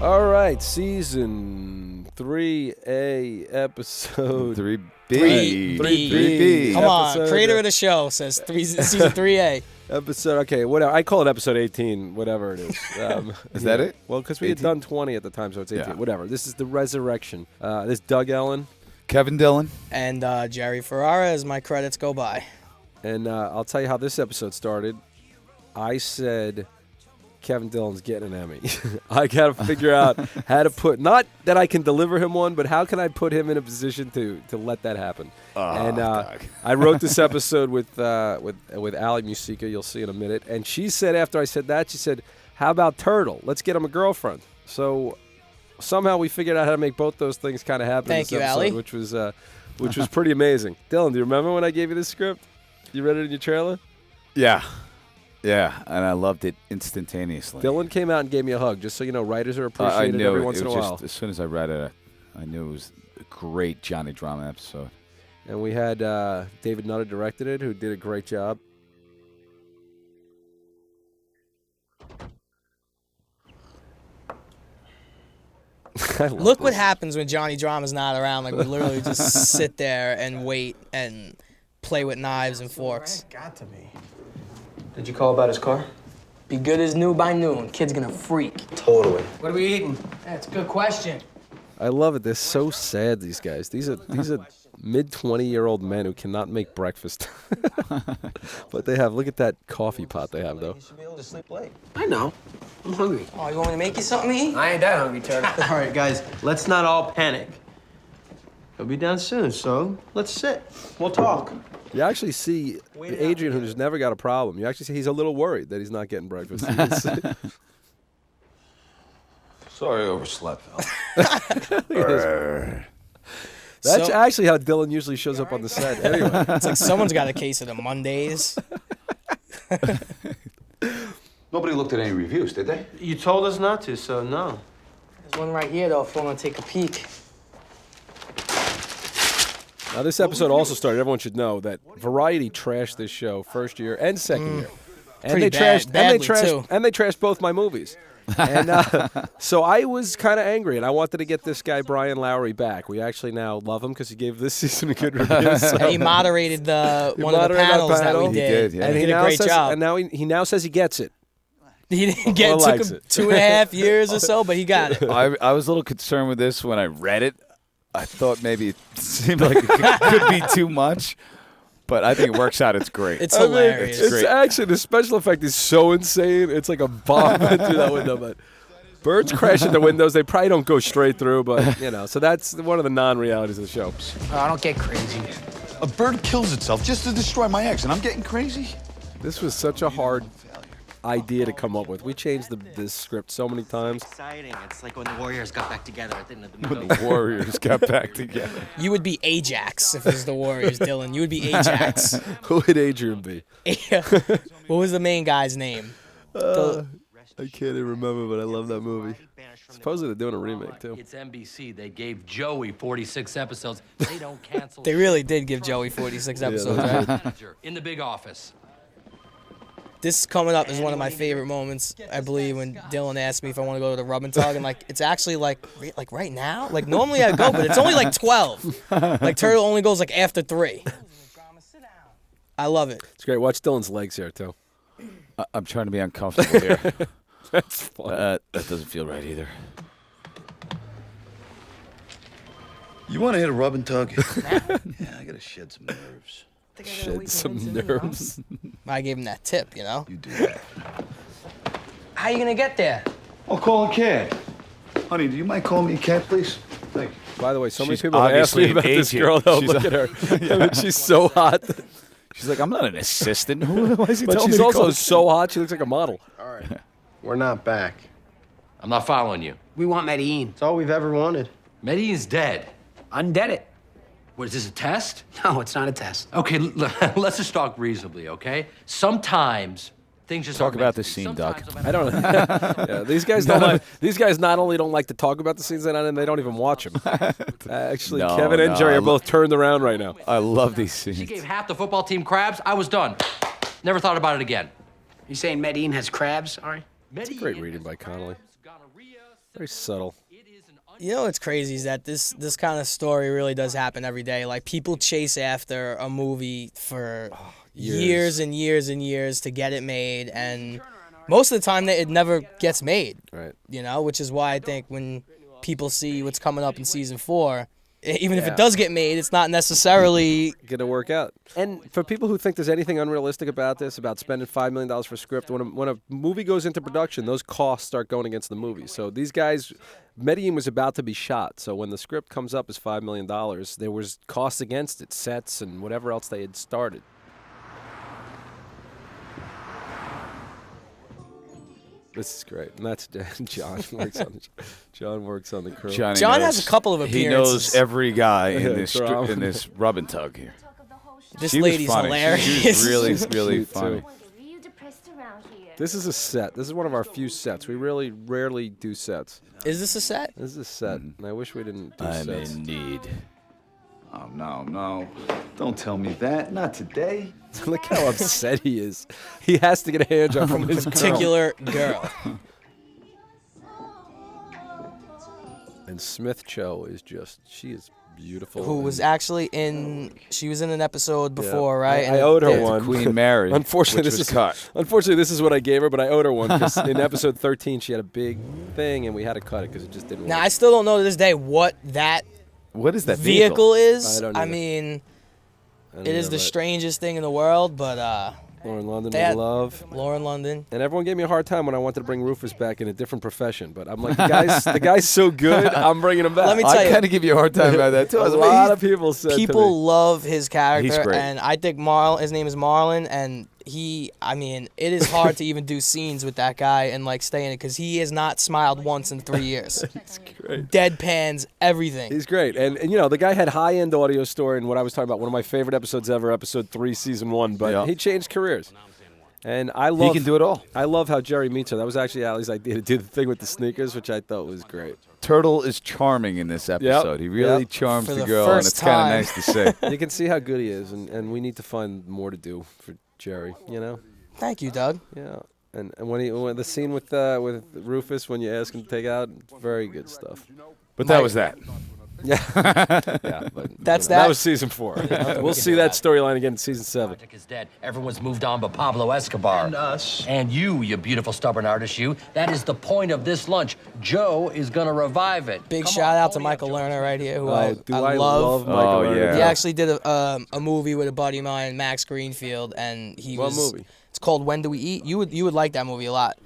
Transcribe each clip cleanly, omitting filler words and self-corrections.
All right, season 3A, episode 3B. 3B. Come on, Episode- creator of the show says season 3A. Episode, okay, whatever. I call it episode 18, whatever it is. Is that it? Well, because we had 18? done 20 at the time, so it's 18. Yeah. Whatever. This is the resurrection. This is Doug Ellin, Kevin Dillon. And Jerry Ferrara as my credits go by. and I'll tell you how this episode started. I said Kevin Dillon's getting an Emmy. I got to figure out how to put, not that I can deliver him one, but how can I put him in a position to let that happen? Doug. I wrote this episode with Ali Musica, you'll see in a minute, and she said after I said that, she said, how about Turtle? Let's get him a girlfriend. So somehow we figured out how to make both those things kind of happen. Thank in this you, episode, Ali. which was pretty amazing. Dylan, do you remember when I gave you this script? You read it in your trailer? Yeah, and I loved it instantaneously. Dylan came out and gave me a hug, just so you know, writers are appreciated I knew every it. once It in a was while. just, as soon as I read it, I knew it was a great Johnny Drama episode. And we had David Nutter directed it, who did a great job. Look what happens when Johnny Drama's not around. Like, we literally just sit there and wait and play with knives and forks. Got to be. Did you call about his car? Be good as new by noon. Kid's gonna freak. Totally. What are we eating? That's a good question. I love it. They're so sad, these guys. These are mid-20-year-old men who cannot make breakfast. But they have, look at that coffee pot they have, though. You should be able to sleep late. I know. I'm hungry. Oh, you want me to make you something to eat? I ain't that hungry, Turtle. All right, guys, let's not all panic. He'll be down soon, so let's sit. We'll talk. You actually see Adrian, who's never got a problem. You actually see he's a little worried that he's not getting breakfast. You can see- Sorry I overslept, Phil. That's So- actually how Dylan usually shows up on the set. Anyway, It's like someone's got a case of the Mondays. Nobody looked at any reviews, did they? You told us not to, so no. There's one right here, though, if you want to take a peek. now this episode also started. Everyone should know that Variety trashed this show first year and second year, and Pretty they bad, trashed badly, too. and they trashed both my movies. And so I was kind of angry, and I wanted to get this guy Brian Lowry back. We actually now love him because he gave this season a good review. So. And he moderated one of the moderated that panels that panel. we He did. did, yeah. And he did a now great says, job. And now he now says he gets it. He didn't get Or it. Took likes him it. 2.5 years or so, but he got it. I was a little concerned with this when I read it. I thought maybe it seemed like it could be too much, but I think it works out. It's great. It's I mean, hilarious. it's great. actually, the special effect is so insane. It's like a bomb through that window. But birds crashing the windows. They probably don't go straight through, but, you know. So that's one of the non-realities of the show. Oh, don't get crazy. A bird kills itself just to destroy my eggs, and I'm getting crazy? This was such a hard idea to come up with. We changed this script so many times. Exciting. It's like when the Warriors got back together at the end of the When movie. the Warriors got back together. You would be Ajax if it was the Warriors, Dylan. You would be Ajax. Who would Adrian be? What was the main guy's name? I can't even remember, but I love that movie. Supposedly they're doing a remake, too. It's NBC. They gave Joey 46 episodes. They don't cancel. They really did give Joey 46 episodes, right? Manager in the big office. This coming up is one of my favorite moments, I believe, when Dylan asked me if I want to go to the rub and tug, and like it's actually like right now. Like normally I go, but it's only like 12. Like Turtle only goes like after 3. I love it. It's great. Watch Dylan's legs here, too. I'm trying to be uncomfortable here. That's fun. That doesn't feel right either. You want to hit a rub and tug? Yeah, I gotta shed some nerves. Shed some nerves. I gave him that tip, you know. You do that. How you gonna get there? I'll call a cab. Honey, do you mind calling me a cab, please? Thank you. By the way, so many She's people have asked me obviously about an this agent. girl, though. She's Look at her. I mean, she's so hot. She's like, I'm not an assistant. Why is he But telling she's me to also call- so hot, she looks like a model. All right. We're not back. I'm not following you. We want Medellin. It's all we've ever wanted. Medellin's dead. Undead it. What, is this a test? No, it's not a test. Okay, let's just talk reasonably, okay? Sometimes things just Talk aren't about meant to this be. scene, Doug. Sometimes I don't know. Yeah, these guys don't like. These guys not only don't like to talk about the scenes they're in, they don't even watch them. Actually, No, Kevin and no, Jerry I are both turned around right now. I love these She scenes. gave half the football team crabs. I was done. Never thought about it again. You saying Medellin has crabs, Ari? It's a great reading by Connolly. Gonorrhea, Very subtle. You know what's crazy is that this kind of story really does happen every day. Like, people chase after a movie for years and years and years to get it made, and most of the time it never gets made. Right. You know, which is why I think when people see what's coming up in season 4, even if it does get made, it's not necessarily going to work out. And for people who think there's anything unrealistic about this, about spending $5 million for a script, when a movie goes into production, those costs start going against the movie. So these guys, Medellin was about to be shot. So when the script comes up as $5 million, there was costs against it, sets and whatever else they had started. This is great, and that's John works on the crew. John has a couple of appearances. He knows every guy in this rub and tug here. This lady's hilarious. She was really, really funny. This is a set. This is one of our few sets. We really rarely do sets. Is this a set? This is a set, and I wish we didn't do I'm sets. in need. Oh, no. Don't tell me that. Not today. Look how upset he is. He has to get a hand job from his particular girl. And Smith Cho is she is beautiful. Who was actually she was in an episode before, right? I owed her one. Queen Mary. Unfortunately, this is cut. Unfortunately, this is what I gave her, but I owed her one because in episode 13 she had a big thing, and we had to cut it because it just didn't work. Now, I still don't know to this day what is that vehicle is. I don't know. I mean, it is the strangest thing in the world, but Lauren London with love. Lauren London. And everyone gave me a hard time when I wanted to bring Rufus back in a different profession, but I'm like, the guy's so good, I'm bringing him back. Let me tell you, I kind of give you a hard time about that too. A lot of people said people love his character. He's great. And I think his name is Marlon, and it is hard to even do scenes with that guy and like stay in it because he has not smiled once in 3 years. He's great. Deadpans everything. He's great. And the guy had high-end audio story, and what I was talking about, one of my favorite episodes ever, episode 3, season 1, but he changed careers. And he can do it all. I love how Jerry meets her. That was actually Allie's idea to do the thing with the sneakers, which I thought was great. Turtle is charming in this episode. He really charms For the the girl, and first it's kind time. of nice to say. You can see how good he is, and we need to find more to do for Jerry, Thank you, Doug. Yeah. And when the scene with Rufus, when you ask him to take out, very good stuff. But that was that. Yeah. Yeah, but That's that that. was season 4. We'll see that storyline again in season 7. Is dead. Everyone's moved on but Pablo Escobar. And us. And you beautiful stubborn artist, you. That is the point of this lunch. Joe is gonna revive it. Big Come shout on, out to pony Michael up, Joe. Lerner right here, who I love Michael Oh, Lerner. yeah. He actually did a movie with a buddy of mine, Max Greenfield, and What movie? It's called When Do We Eat? You would like that movie a lot.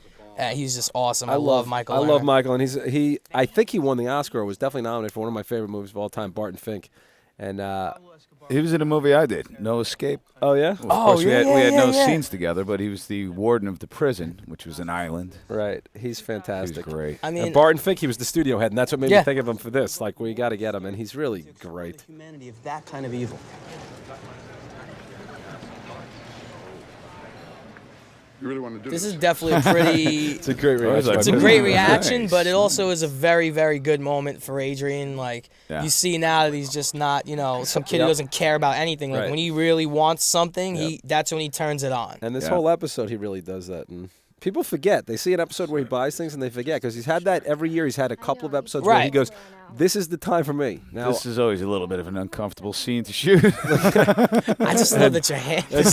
He's just awesome. I love Michael. I Lerner. love Michael, and I think he won the Oscar, or was definitely nominated for one of my favorite movies of all time, Barton Fink. And He was in a movie I did, No Escape. oh yeah, Well, of course, we had no yeah. scenes together, but he was the warden of the prison, which was an island. right. He's He was fantastic. great. I And mean, Barton Fink, he was the studio head, and that's what made Yeah. me think of him for this. Like, we got to get him, and he's really great. Humanity of that kind of evil. You really want to do this is definitely a pretty. It's a great reaction. It's a Nice. great reaction, Nice. but it also is a very, very good moment for Adrian. Like, Yeah. you see now that he's just not, some kid who doesn't care about anything. Like, Right. when he really wants something, that's when he turns it on. And this Yeah. whole episode, he really does that. And people forget. They see an episode where he buys things, and they forget, because he's had that every year. He's had a couple of episodes where he Right. goes, this is the time for me. Now, This is always a little bit of an uncomfortable scene to shoot. I just love that your hand is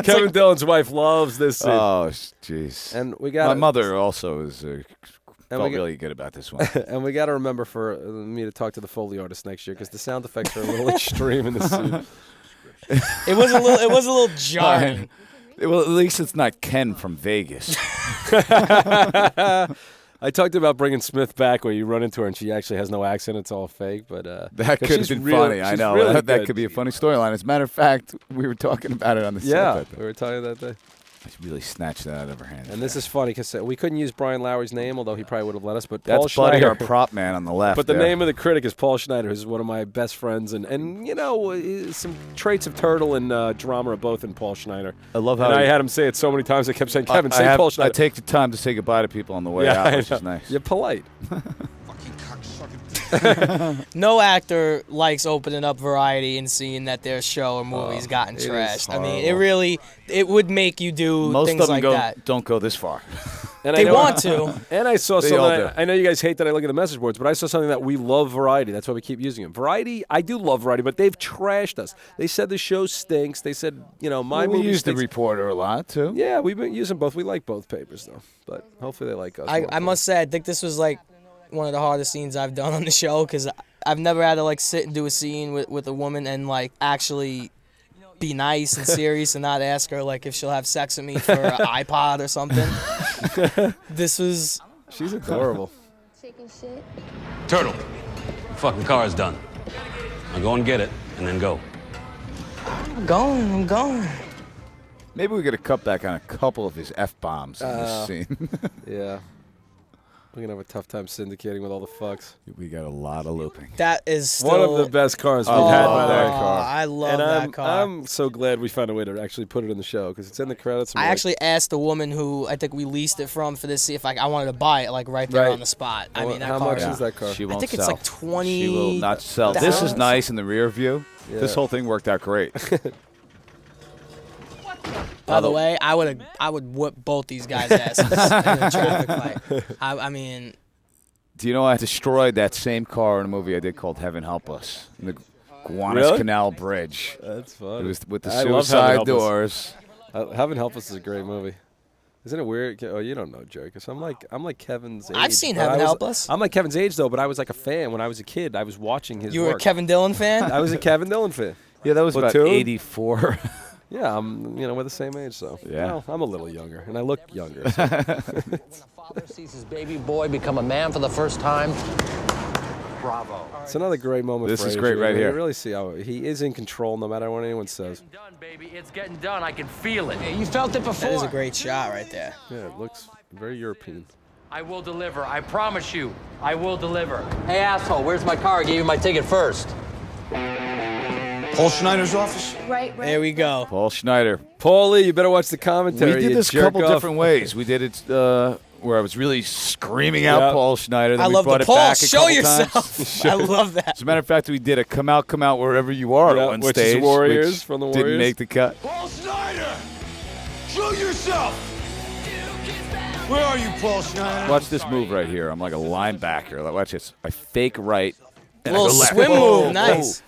Kevin Dillon's wife loves this scene. Oh, jeez. And we got My mother also is we felt got- really good about this one. And we got to remember for me to talk to the Foley artist next year, because the sound effects are a little extreme in this scene. It was a little jarring. Well, at least it's not Ken from Vegas. I talked about bringing Smith back where you run into her and she actually has no accent. It's all fake. But That could have she's been real- funny. I she's know. really that good. could be a funny storyline. As a matter of fact, we were talking about it on the set. Yeah, that day. we were talking that day. I really snatched that out of her hand. And this is funny because we couldn't use Brian Lowry's name, although he probably would have let us. But Paul That's Buddy, Schneider, our prop man on the left. but the there. name of the critic is Paul Schneider, who's one of my best friends, and some traits of Turtle and drama are both in Paul Schneider. I love how And I he- had him say it so many times. I kept saying, "Kevin, say Paul I Schneider." take the time to say goodbye to people on the way yeah, out, I which know. is nice. You're polite. No actor likes opening up Variety and seeing that their show or movie's gotten it is trashed. I mean, horrible. it would make you do Most things of them like go, that. don't go this far. And They want to. And I saw They all something. do. I know you guys hate that I look at the message boards, but I saw something that we love Variety. That's why we keep using it. Variety, I do love Variety, but they've trashed us. They said the show stinks. They said, my we movie use the stinks. Reporter a lot too. Yeah, we've been using both. We like both papers, though. But hopefully they like us. I must say, I think this was like one of the hardest scenes I've done on the show because I've never had to like sit and do a scene with a woman and like actually be nice and serious and not ask her like if she'll have sex with me for an iPod or something. This was. She's adorable. Turtle, fucking car is done. Now go and get it, and then go. I'm going. Maybe we get a cut back on a couple of his F-bombs in this scene. Yeah. We're going to have a tough time syndicating with all the fucks. We got a lot of looping. That is still One of the best cars we've had by that car. I love and that car. I'm so glad we found a way to actually put it in the show because it's in the credits. I actually asked the woman who I think we leased it from for this, see if I wanted to buy it like right there on the spot. I mean, that how car much is that car? She won't I think sell. it's like 20. She will not sell. This is nice in the rear view. Yeah. This whole thing worked out great. By the way, I would whip both these guys' asses in a traffic fight. I mean, Do you know I destroyed that same car in a movie I did called Heaven Help Us? In the Guadalcanal Bridge. That's funny. It was with the I love Heaven suicide Help Us. doors. Heaven Help Us is a great movie. Isn't it weird? Oh, you don't know, Jerry, because I'm like Kevin's age. I've seen but Heaven I was- Help Us. I'm like Kevin's age, though, but I was like a fan when I was a kid. I was watching his You were a work. Kevin Dillon fan? I was a Kevin Dillon fan. Yeah, that was about Platoon? 84. Yeah, we're the same age, so. Yeah. Well, I'm a little younger, and I look younger. So. When a father sees his baby boy become a man for the first time, bravo. It's another great moment This for is great Adrian. right You here. really see how he is in control no matter what anyone says. Done, baby. It's getting done. I can feel it. You felt it before. That is a great shot right there. Yeah, it looks very European. I will deliver. I promise you. I will deliver. Hey, asshole, where's my car? I gave you my ticket first. Paul Schneider's office? Right. There we go. Paul Schneider. Paulie, you better watch the commentary. We did you this a jerk couple off. different ways. We did it where I was really screaming out Yeah. Paul Schneider. Then I we love brought the it Paul. back a Show couple yourself. times. I love that. As a matter of fact, we did a come out wherever you are Yeah, on which is stage. Warriors which from the Didn't Warriors. make the cut. Paul Schneider! Show yourself! Where are you, Paul Schneider? Watch this move right here. I'm like a linebacker. Like, watch this. I fake right. And I Little go left. swim Whoa, move, nice.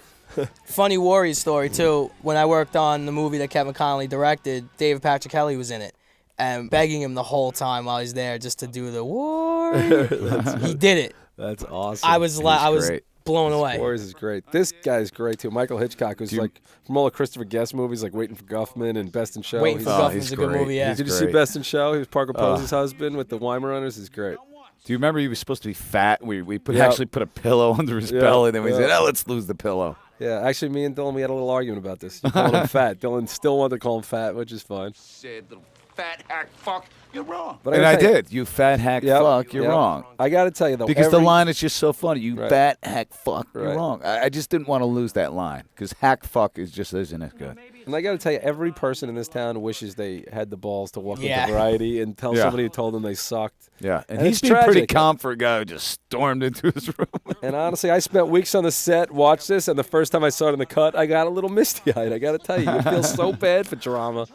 Funny Warriors story too. When I worked on the movie that Kevin Connolly directed, David Patrick Kelly was in it, and begging him the whole time while he's there just to do the Warriors. He did it. That's awesome. I was great. blown away. Warriors is great. This guy's great too. Michael Hitchcock was like from all the Christopher Guest movies, like Waiting for Guffman and Best in Show. Waiting for He's- Guffman's he's a good great. movie. Yeah. He's Did you see great. Best in Show? He was Parker Pose's husband with the Weimaraners. He's great. Do you remember he was supposed to be fat? We Yeah. actually put a pillow under his Yeah, belly. Then we yeah. said, let's lose the pillow. Yeah, actually, me and Dillon, we had a little argument about this. You called him fat. Dillon still wanted to call him fat, which is fine. Said little fat hack fuck. You're wrong. But And gotta I tell you- did. You fat hack Yep, fuck. You're yep. wrong. I got to tell you, though. Because the every- line is just so funny. You Right. fat hack fuck. You're Right. wrong. I just didn't want to lose that line because hack fuck isn't as good. And I got to tell you, every person in this town wishes they had the balls to walk Yeah. into Variety and tell Yeah. somebody who told them they sucked. Yeah, and And he's it's been pretty tragic. calm for a guy who just stormed into his room. And honestly, I spent weeks on the set, watched this, and the first time I saw it in the cut, I got a little misty-eyed. I got to tell you, it feels so bad for drama.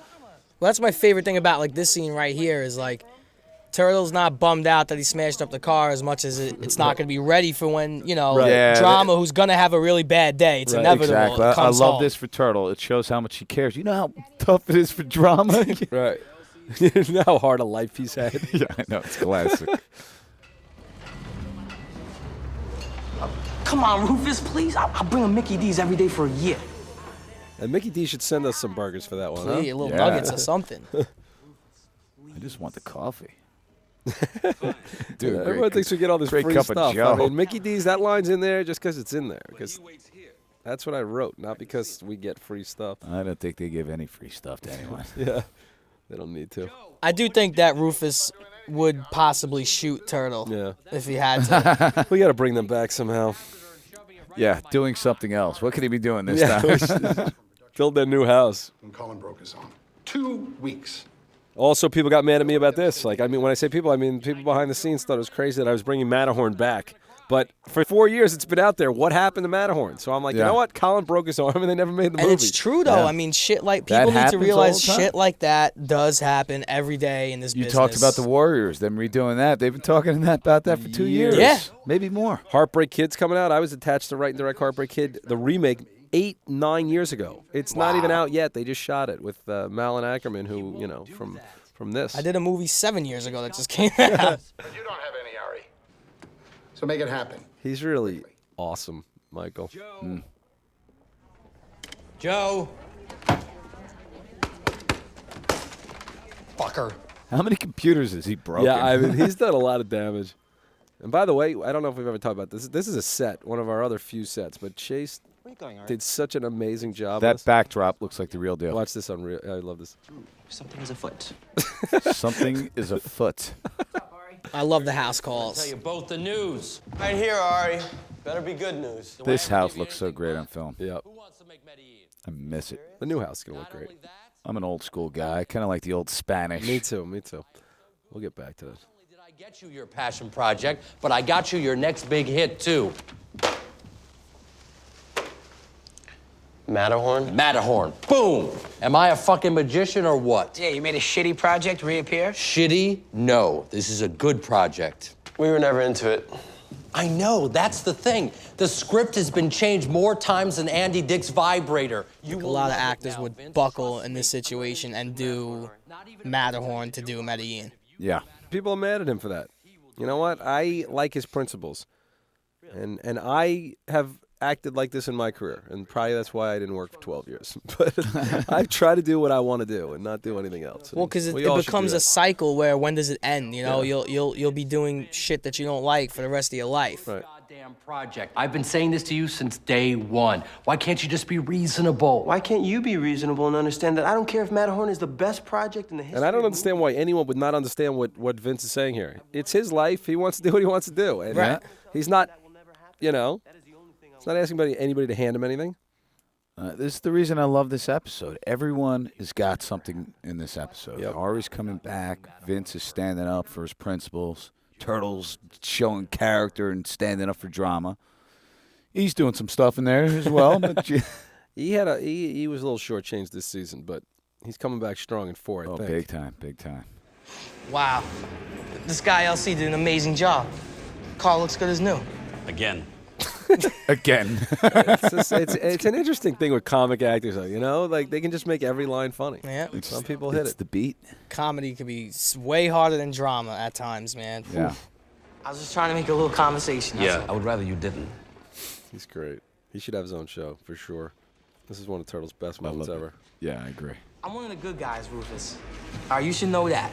Well, that's my favorite thing about like this scene right here is like Turtle's not bummed out that he smashed up the car as much as it's not going to be ready for when Right. Yeah, drama who's going to have a really bad day. It's Right. inevitable. Exactly. It I comes love home. this for Turtle. It shows how much he cares. You know how tough it is for drama? Right. You know how hard a life he's had. Yeah, I know. It's classic. Come on, Rufus, please. I'll bring him Mickey D's every day for a year. And Mickey D should send us some burgers for that one, huh? Please, little Yeah. nuggets or something. I just want the coffee. Dude, Everyone great- thinks we get all this great free cup of stuff. I Joe. mean, Mickey D's, that line's in there just because it's in there. Because that's what I wrote, not because we get free stuff. I don't think they give any free stuff to anyone. Yeah, they don't need to. I do think that Rufus would possibly shoot Turtle Yeah. if he had to. We got to bring them back somehow. Yeah, doing something else. What could he be doing this Yeah, we time? should build their new house. When Colin broke his arm. 2 weeks. Also, people got mad at me about this. Like, I mean, when I say people, I mean people behind the scenes thought it was crazy that I was bringing Matterhorn back. But for 4 years, it's been out there. What happened to Matterhorn? So I'm like, you know what? Colin broke his arm, and they never made the movie. And it's true, though. Yeah. I mean, shit like That people need to happens realize all the time. shit like that does happen every day in this You business. talked about the Warriors, them redoing that. They've been talking about that for 2 years. Yeah. Maybe more. Heartbreak Kid's coming out. I was attached to write and direct Heartbreak Kid, the remake, 9 years ago. It's not even out yet. They just shot it with Malin Ackerman, who, you know, from this. I did a movie 7 years ago that just came out. But you don't have any, Ari. So make it happen. He's really awesome, Michael. Joe. Fucker. How many computers has he broken? Yeah, I mean, he's done a lot of damage. And by the way, I don't know if we've ever talked about this. This is a set, one of our other few sets, but Chase did such an amazing job. That backdrop looks like the real deal. Watch this on real. I love this. Something is afoot. Something is afoot. I love the house Tell calls. you both the news. Right here, Ari. Better be good news. This house looks so great on film. Yeah, Who wants to make Medellin? I miss it. the new house is gonna look Not great. only that, I'm an old school guy. I kind of like the old Spanish. Me too. We'll get back to that. not only did I get you your passion project, but I got you your next big hit, too. Matterhorn? Matterhorn. Boom! Am I a fucking magician or what? Yeah, you made a shitty project reappear? Shitty? No. This is a good project. We were never into it. I know, that's the thing. The script has been changed more times than Andy Dick's vibrator. A lot of actors would buckle in this situation and do Matterhorn to do Medellin. Yeah. People are mad at him for that. You know what? I like his principles, and I have acted like this in my career, and probably that's why I didn't work for 12 years. But I try to do what I want to do and not do anything else. Well, because it We all should do becomes a that. cycle where when does it end? You know, you'll be doing shit that you don't like for the rest of your life. Right. Goddamn project. I've been saying this to you since day one. Why can't you just be reasonable? Why can't you be reasonable and understand that I don't care if Matterhorn is the best project in the history And I don't of understand why anyone would not understand what Vince is saying here. It's his life. He wants to do what he wants to do. And Right. he's not, you know, he's not asking anybody to hand him anything. This is the reason I love this episode. Everyone has got something in this episode. Yep. Ari's coming back. Vince is standing up for his principles. Turtle's showing character and standing up for drama. He's doing some stuff in there as well. But He was a little shortchanged this season, but he's coming back strong in 4, I think. big time, big time. Wow. This guy LC did an amazing job. Car looks good as new. Again. Again. It's an interesting thing with comic actors, though, you know? Like, they can just make every line funny. Yeah. Some people hit It's it. the beat. Comedy could be way harder than drama at times, man. Yeah. I was just trying to make a little conversation. that's Yeah, I would rather you didn't. He's great. He should have his own show, for sure. This is one of Turtle's best moments love it. ever. Yeah, I agree. I'm one of the good guys, Rufus. All right, you should know that.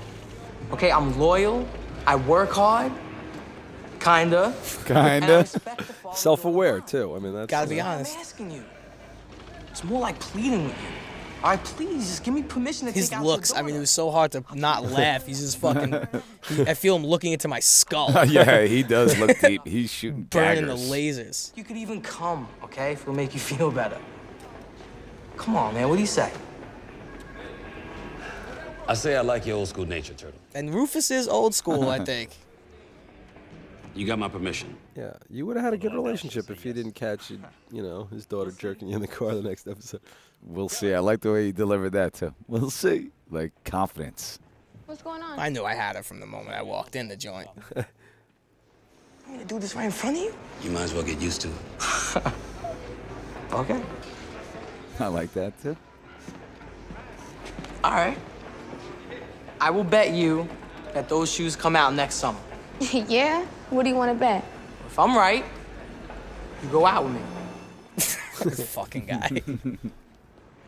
Okay, I'm loyal. I work hard. Kinda. And I Kinda. respect the father Self-aware, too. I mean, that's... Gotta be I'm honest. asking you. It's more like pleading with you. All right, please, just give me permission to His take out looks, your I mean, it daughter. was so hard to not laugh. He's just fucking. I feel him looking into my skull, Yeah, he does look deep. He's shooting burning daggers. the lasers. You could even come, okay, if it'll make you feel better. Come on, man, what do you say? I say I like your old school nature, Turtle. And Rufus is old school, I think. You got my permission. Yeah, you would have had a good relationship if you didn't catch, his daughter jerking you in the car the next episode. We'll see. I like the way he delivered that, too. We'll see. Like, confidence. What's going on? I knew I had her from the moment I walked in the joint. I'm gonna do this right in front of you? You might as well get used to it. Okay. I like that, too. All right. I will bet you that those shoes come out next summer. Yeah? What do you want to bet? If I'm right, you go out with me. This fucking guy.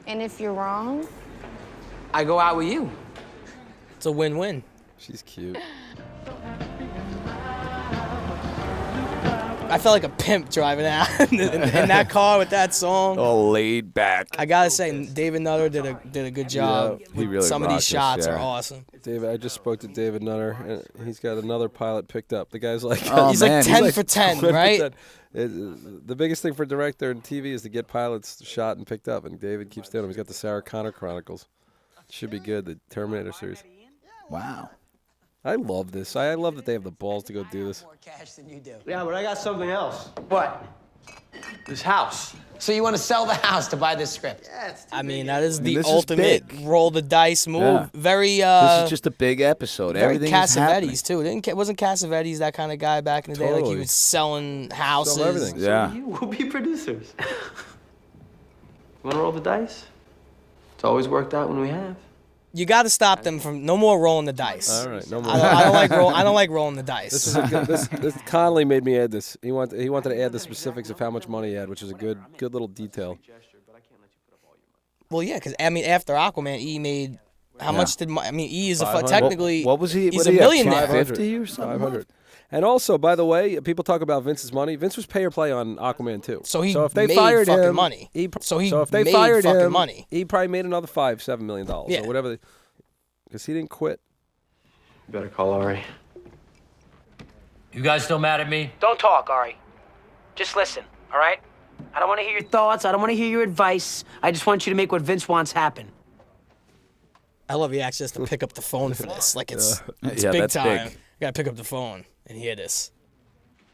And if you're wrong? I go out with you. It's a win-win. She's cute. I felt like a pimp driving out in that car with that song. All laid back. I gotta say, David Nutter did a good job. he really Some of these rocked us, shots are yeah. awesome. David, I just spoke to David Nutter, and he's got another pilot picked up. The guy's like, Oh, He's man. like 10 for 10, 20%. right? The biggest thing for a director in TV is to get pilots shot and picked up, and David keeps doing them. He's got the Sarah Connor Chronicles. Should be good, the Terminator series. Wow. I love this. I love that they have the balls to go do this. More cash than you do. Yeah, but I got something else. What? This house. So you want to sell the house to buy this script? Yeah, it's I mean, that is the this is ultimate big. roll the dice move. Yeah. Very This is just a big episode. very Everything is happening. Cassavetes too. Wasn't Cassavetes that kind of guy back in the day? Like he Totally. was selling houses. Sell everything. Yeah. We'll be producers. You want to roll the dice? It's always worked out when we have. You got to stop them from no more rolling the dice. All right, no more. I don't like rolling the dice. This is a good, this Connolly made me add this. He wanted to add the specifics of how much money he had, which is a good little detail. Well, yeah, because I mean, after Aquaman, E made how much did E is 500. technically What was he? he's what a did he have, millionaire. 550 or something? 500. And also, by the way, people talk about Vince's money. Vince was pay or play on Aquaman too. So he if they made fired fucking him, money. So if they made fired fucking him, money. he probably made another $5-7 million Yeah. or whatever, because he didn't quit. You better call Ari. You guys still mad at me? Don't talk, Ari. Just listen, all right? I don't want to hear your thoughts. I don't want to hear your advice. I just want you to make what Vince wants happen. I love he actually has to pick up the phone for this. Like it's Yeah, big that's time. big. You gotta pick up the phone and hear this.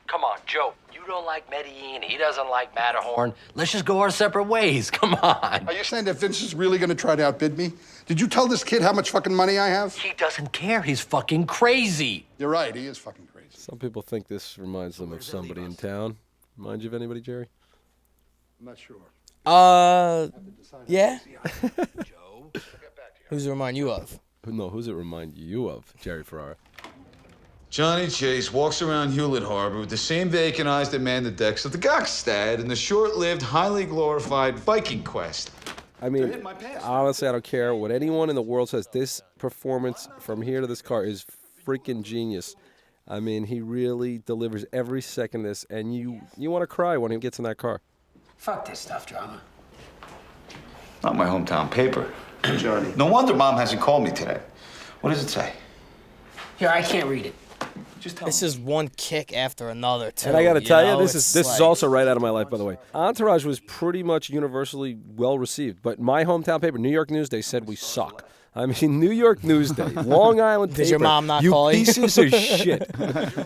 Come on, Joe. You don't like Medellin. He doesn't like Matterhorn. Let's just go our separate ways. Come on. Are you saying that Vince is really gonna try to outbid me? Did you tell this kid how much fucking money I have? He doesn't care. He's fucking crazy. You're right, he is fucking crazy. Some people think this reminds them of somebody in town. Remind you of anybody, Jerry? I'm not sure. Yeah. Who's it remind you of? No, who's it remind you of? Jerry Ferrara. Johnny Chase walks around Hewlett Harbor with the same vacant eyes that man the decks of the Gokstad in the short-lived, highly glorified Viking quest. I mean, honestly, I don't care what anyone in the world says. This performance from here to this car is freaking genius. I mean, he really delivers every second of this, and you want to cry when he gets in that car. Fuck this stuff, drama. Not my hometown paper. Johnny. No wonder Mom hasn't called me today. What does it say? Here, I can't read it. Just tell This me. is one kick after another, too. And I got to tell you, this it's is like- also right out of my life, by the way. Entourage was pretty much universally well received, but my hometown paper, New York Newsday, said we suck. I mean, New York Newsday, Long Island paper. Did your mom not you call you? pieces of shit.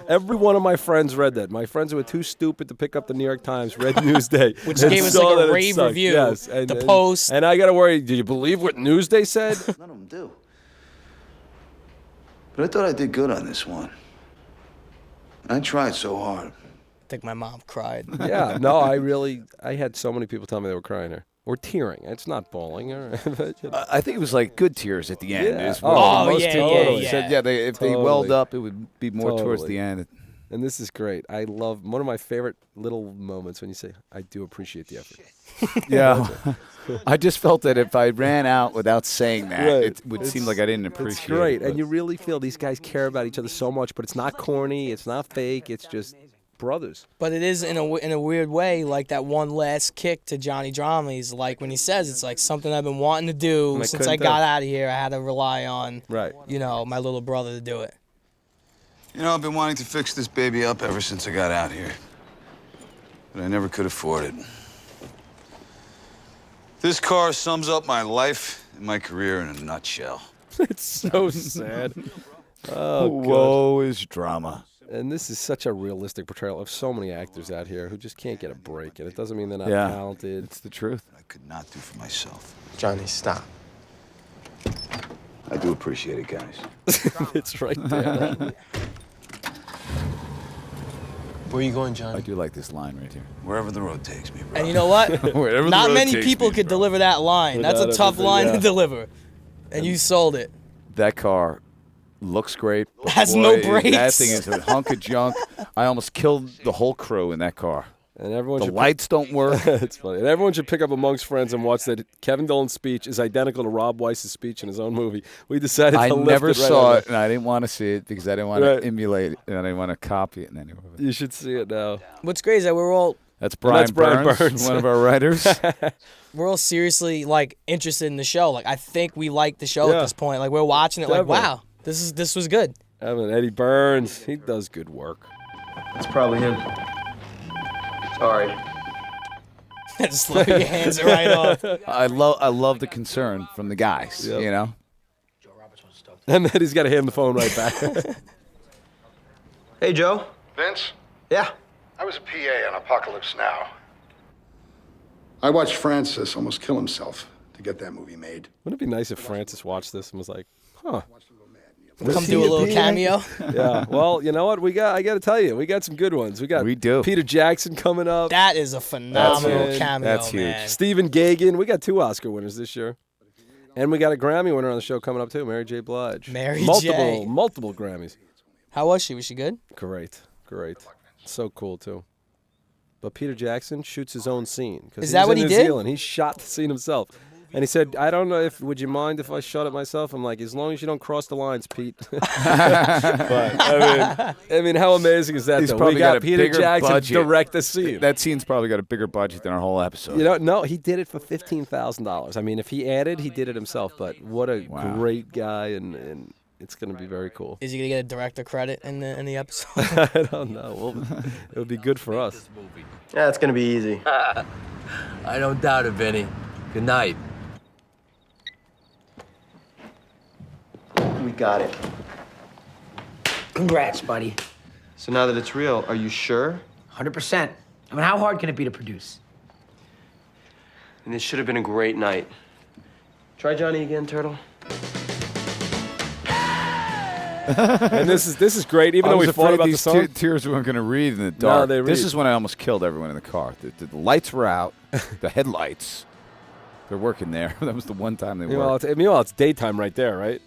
Every one of my friends read that. My friends who were too stupid to pick up the New York Times read Newsday. Which and gave us saw like a that it rave sucked. review. Yes, The Post. And I got to worry, did you believe what Newsday said? None of them do. But I thought I did good on this one. I tried so hard. I think my mom cried. Yeah, no, I had so many people tell me they were crying there. Or tearing. It's not bawling. All right. But, you know. I think it was like good tears at the end. Yeah. Is what Oh, most yeah, people yeah, said. yeah. If they welled Totally. up, it would be more towards Totally. the end. And this is great. I love one of my favorite little moments when you say, I do appreciate the effort. Yeah. I just felt that if I ran out without saying that, Right. it would seem like I didn't appreciate It's great. it. And you really feel these guys care about each other so much, but it's not corny. It's not fake. It's just brothers. But it is in a weird way, like that one last kick to Johnny Drama. He's like, when he says it's like something I've been wanting to do And I since I couldn't got do. out of here. I had to rely on, Right. my little brother to do it. You know, I've been wanting to fix this baby up ever since I got out here. But I never could afford it. This car sums up my life and my career in a nutshell. It's so sad. Oh, Woe is drama. And this is such a realistic portrayal of so many actors out here who just can't get a break. And it doesn't mean they're not Yeah. talented. It's the truth. I could not do for myself. Johnny, stop. I do appreciate it, guys. It's right there. Where are you going, I Johnny? do like this line right here. Wherever the road takes me, bro. And you know what? Wherever the Not road many takes people me, could bro. deliver that line. That's a Without tough everything, line yeah. to deliver. And you sold it. That car looks great. Has Boy, no That brakes. thing is a hunk of junk. I almost killed the whole crew in that car. And everyone The should lights don't work. It's funny. And everyone should pick up amongst friends and watch that Kevin Dillon's speech is identical to Rob Weiss's speech in his own movie. We decided I to lift never it right saw out it, and I didn't want to see it because I didn't want Right. to emulate it, and I didn't want to copy it in any way. You should see it now. What's crazy is that we're all That's Brian, Brian Burns, Burns. one of our writers. seriously like interested in the show. Like I think we like the show Yeah. at this point. Like we're watching it Definitely. like, wow, this was good. Evan, Eddie Burns, he does good work. It's probably him. Sorry. Just slow your hands right off. I love the concern from the guys. Yep. You know, And then he's got to hand the phone right back. Hey, Joe. Vince? Yeah. I was a PA on Apocalypse Now. I watched Francis almost kill himself to get that movie made. Wouldn't it be nice if Francis watched this and was like, huh. Come do a little cameo. Yeah. Well, you know what? I got to tell you, we got some good ones. We do. Peter Jackson coming up. That is a phenomenal cameo, That's huge. man. Stephen Gagin. We got 2 Oscar winners this year. And we got a Grammy winner on the show coming up, too, Mary J. Blige. Multiple Grammys. How was she? Was she good? Great. So cool, too. But Peter Jackson shoots his own scene. Is that what he did? New Zealand. He shot the scene himself. And he said, I don't know would you mind if I shot it myself? I'm like, as long as you don't cross the lines, Pete. But, I mean, how amazing is that, He's though? probably We got a Peter bigger Jackson budget. direct the scene. That scene's probably got a bigger budget than our whole episode. You know, no, he did it for $15,000. I mean, if he added, he did it himself. But what a great guy, and it's going to be very cool. Is he gonna get a director credit in the episode? I don't know. Well, it would be good for us. Yeah, it's gonna be easy. I don't doubt it, Vinny. Good night. We got it. Congrats, buddy. So now that it's real, are you sure? 100%. I mean, how hard can it be to produce? And this should have been a great night. Try Johnny again, Turtle. And this is great, even though we fought about the song. Tears weren't going to read in the dark. they read. This is when I almost killed everyone in the car. The lights were out. The headlights. They're working there. That was the one time they worked. Meanwhile, it's daytime right there, right?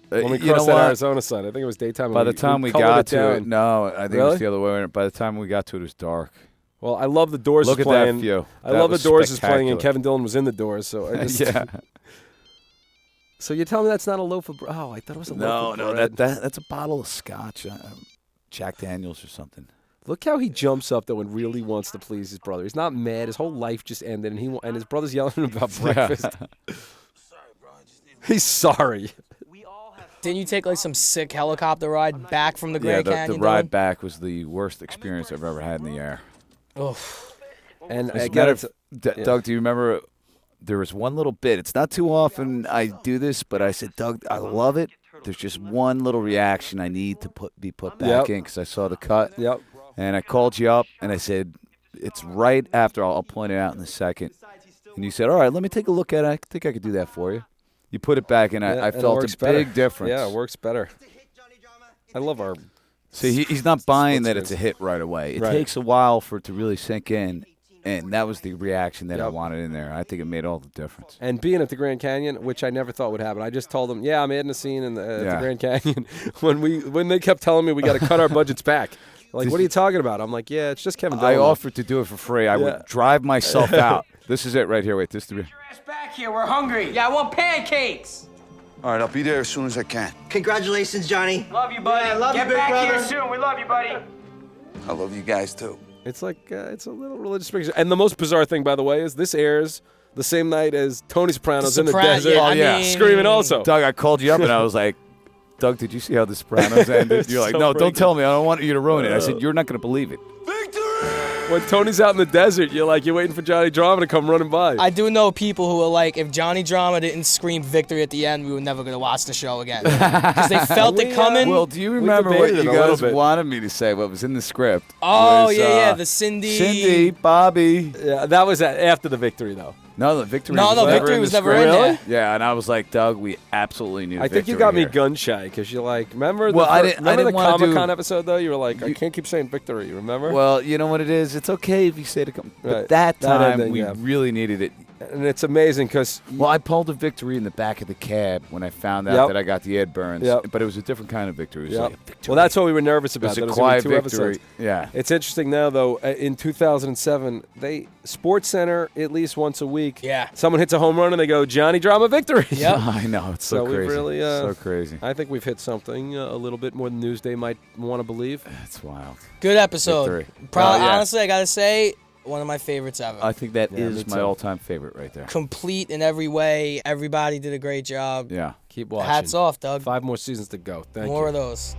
When we crossed that Arizona side, I think it was daytime. By the time we got to it, no, I think it was the other way around. By the time we got to it was dark. Well, I love the Doors Look is at playing. that view. I love the Doors is playing, and spectacular. Kevin Dillon was in the Doors. So I just, Yeah. So you tell me that's not a loaf of bread? Oh, I thought it was a loaf of bread. That's a bottle of scotch, Jack Daniels or something. Look how he jumps up though and really wants to please his brother. He's not mad. His whole life just ended, and his brother's yelling at him about breakfast. He's sorry. Didn't you take like some sick helicopter ride back from the Grand Canyon? The ride back was the worst experience I've ever had in the air. Oh. And As a again, matter of- Doug, do you remember? There was one little bit. It's not too often I do this, but I said, Doug, I love it. There's just one little reaction I need to be put back in because I saw the cut. Yep. And I called you up and I said, it's right after. I'll point it out in a second. And you said, all right, let me take a look at it. I think I could do that for you. You put it back, and I felt a big difference. Yeah, it works better. I love our. See, he's not buying that it's a hit right away. It takes a while for it to really sink in. And that was the reaction that I wanted in there. I think it made all the difference. And being at the Grand Canyon, which I never thought would happen, I just told them, I'm adding a scene in the Grand Canyon. when they kept telling me we got to cut our budgets back, like, what are you talking about? I'm like, it's just Kevin Dillon. I offered to do it for free. I would drive myself out. This is it right here. Wait, this is the. Back here, we're hungry. Yeah, I want pancakes. All right, I'll be there as soon as I can. Congratulations, Johnny. Love you, buddy. Yeah, love you, Get big back brother. here soon. We love you, buddy. I love you guys, too. It's like it's a little religious picture. And the most bizarre thing, by the way, is this airs the same night as Tony Soprano's in the desert, screaming also. Doug, I called you up and I was like, Doug, did you see how The Sopranos ended? You're like, no, don't tell me. I don't want you to ruin it. I said, you're not going to believe it. When Tony's out in the desert, you're waiting for Johnny Drama to come running by. I do know people who are like, if Johnny Drama didn't scream victory at the end, we were never going to watch the show again. Because they felt it coming. Well, do you remember what you guys wanted me to say, what was in the script? Oh, was, the Cindy, Bobby. Yeah, that was after the victory, though. No, the victory victory was never in there. Yeah, and I was like, Doug, we absolutely knew I think you got me gun shy because you're like, remember I the didn't wanna Comic-Con episode, though? You were like, I can't keep saying victory, remember? Well, you know what it is? It's okay if you say it. But Right. that time, ending, we really needed it. And it's amazing because... Well, I pulled a victory in the back of the cab when I found out that I got the Ed Burns. But it was a different kind of victory. It was like a victory. Well, that's what we were nervous about. It was a that it was quiet gonna be 2 victory. episodes. Yeah. It's interesting now, though. In 2007, Sports Center at least once a week. Yeah. Someone hits a home run and they go, Johnny Drama victory. Yep. I know. It's so crazy. We've really, so crazy. I think we've hit something a little bit more than Newsday might want to believe. That's wild. Good episode. Victory. Probably, honestly, I got to say, one of my favorites ever. I think that is my all-time favorite right there. Complete in every way. Everybody did a great job. Yeah. Keep watching. Hats off, Doug. 5 more seasons to go. Thank you. More of those.